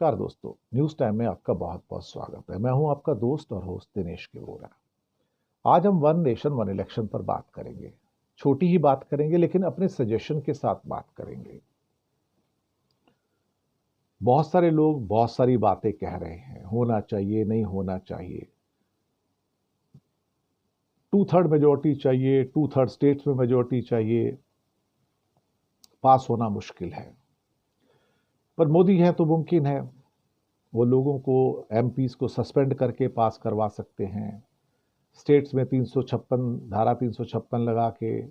नमस्कार दोस्तों, news time में आपका बहुत बहुत स्वागत है। मैं हूं आपका दोस्त और होस्ट दिनेश के वोरा। आज हम वन नेशन वन इलेक्शन पर बात करेंगे। छोटी ही बात करेंगे लेकिन अपने सजेशन के साथ बात करेंगे। बहुत सारे लोग बहुत सारी बातें कह रहे हैं, होना चाहिए नहीं होना चाहिए, 2/3 मेजोरिटी चाहिए, 2/3 स्टेट्स में मेजोरिटी चाहिए, पास होना मुश्किल है। पर मोदी है तो मुमकिन है। वो लोगों को, एमपीज को सस्पेंड करके पास करवा सकते हैं। स्टेट्स में 356 धारा 356 लगा के,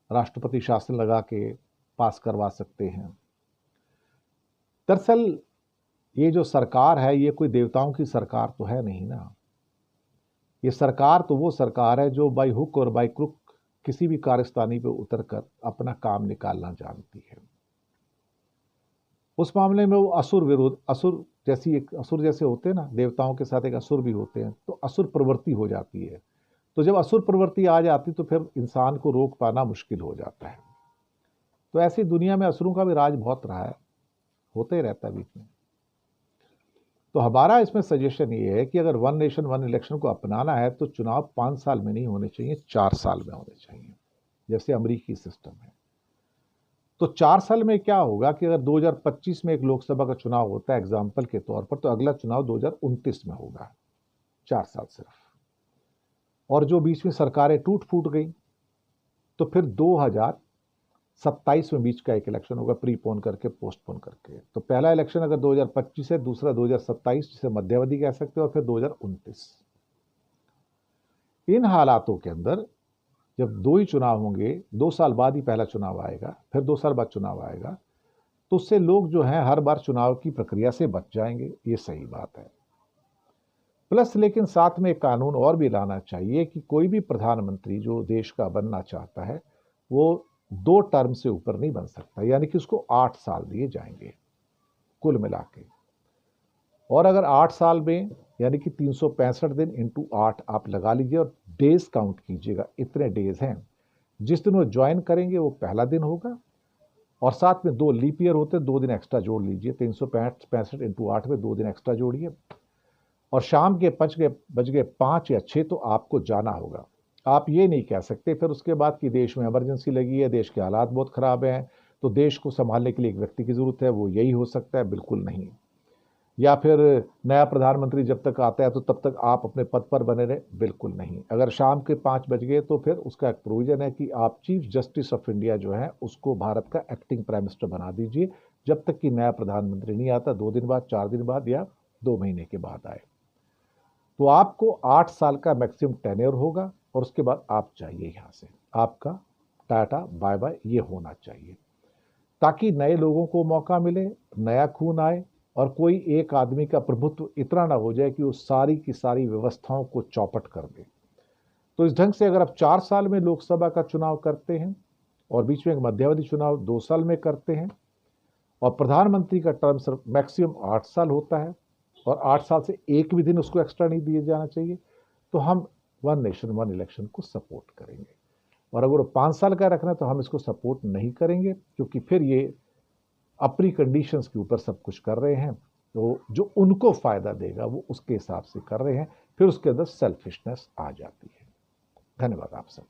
राष्ट्रपति शासन लगा के पास करवा सकते हैं। दरअसल ये जो सरकार है, ये कोई देवताओं की सरकार तो है नहीं ना। ये सरकार तो वो सरकार है जो बाय हुक और बाय क्रुक किसी भी कारस्तानी पे उतरकर अपना काम निकालना जानती है। उस मामले में वो असुर विरोध, असुर जैसे होते हैं ना, देवताओं के साथ एक असुर भी होते हैं, तो असुर प्रवृत्ति हो जाती है। तो जब असुर प्रवृत्ति आ जाती तो फिर इंसान को रोक पाना मुश्किल हो जाता है। तो ऐसी दुनिया में असुरों का भी राज बहुत रहा है, होते ही रहता है बीच में। तो हमारा इसमें सजेशन ये है कि अगर वन नेशन वन इलेक्शन को अपनाना है तो चुनाव 5 साल में नहीं होने चाहिए, 4 साल में होने चाहिए, जैसे अमरीकी सिस्टम है। तो 4 साल में क्या होगा कि अगर 2025 में एक लोकसभा का चुनाव होता है एग्जाम्पल के तौर पर, तो अगला चुनाव 2029 में होगा। 4 साल सिर्फ। और जो बीच में सरकारें टूट फूट गई तो फिर 2027 में बीच का एक इलेक्शन होगा, प्रीपोन करके, पोस्टपोन करके। तो पहला इलेक्शन अगर 2025 है, दूसरा 2027, जिसे मध्यावधि कह सकते हो, और फिर 2029। इन हालातों के अंदर जब 2 ही चुनाव होंगे, 2 साल बाद ही पहला चुनाव आएगा, फिर 2 साल बाद चुनाव आएगा, तो उससे लोग जो हैं हर बार चुनाव की प्रक्रिया से बच जाएंगे। ये सही बात है। प्लस लेकिन साथ में एक कानून और भी लाना चाहिए कि कोई भी प्रधानमंत्री जो देश का बनना चाहता है वो 2 टर्म से ऊपर नहीं बन सकता, यानी कि उसको 8 साल दिए जाएंगे कुल मिला के। और अगर 8 साल में, यानी कि 365 दिन इंटू 8 आप लगा लीजिए और डेज काउंट कीजिएगा, इतने डेज हैं। जिस दिन वो ज्वाइन करेंगे वो पहला दिन होगा, और साथ में 2 लीप ईयर होते हैं, 2 दिन एक्स्ट्रा जोड़ लीजिए। 365 इंटू 8 में 2 दिन एक्स्ट्रा जोड़िए, और शाम के बज गए 5 या 6 तो आपको जाना होगा। आप ये नहीं कह सकते फिर उसके बाद कि देश में इमरजेंसी लगी है, देश के हालात बहुत खराब हैं, तो देश को संभालने के लिए एक व्यक्ति की जरूरत है, वो यही हो सकता है। बिल्कुल नहीं। या फिर नया प्रधानमंत्री जब तक आता है तो तब तक आप अपने पद पर बने रहे, बिल्कुल नहीं। अगर शाम के 5 बज गए तो फिर उसका एक प्रोविजन है कि आप चीफ जस्टिस ऑफ इंडिया जो है उसको भारत का एक्टिंग प्राइम मिनिस्टर बना दीजिए, जब तक कि नया प्रधानमंत्री नहीं आता, 2 दिन बाद, 4 दिन बाद, या 2 महीने के बाद आए। तो आपको 8 साल का मैक्सिमम टेन्योर होगा, और उसके बाद आप जाइए यहां से। आपका टाटा बाय बाय ये होना चाहिए, ताकि नए लोगों को मौका मिले, नया खून आए, और कोई एक आदमी का प्रभुत्व इतना ना हो जाए कि वो सारी की सारी व्यवस्थाओं को चौपट कर दे। तो इस ढंग से अगर आप 4 साल में लोकसभा का चुनाव करते हैं और बीच में एक मध्यावधि चुनाव 2 साल में करते हैं, और प्रधानमंत्री का टर्म सिर्फ मैक्सिमम 8 साल होता है, और 8 साल से एक भी दिन उसको एक्स्ट्रा नहीं दिया जाना चाहिए, तो हम वन नेशन वन इलेक्शन को सपोर्ट करेंगे। और अगर वो 5 साल का रखना है तो हम इसको सपोर्ट नहीं करेंगे, क्योंकि फिर ये अपनी कंडीशंस के ऊपर सब कुछ कर रहे हैं। तो जो उनको फायदा देगा वो उसके हिसाब से कर रहे हैं, फिर उसके अंदर सेल्फिशनेस आ जाती है। धन्यवाद आप सब।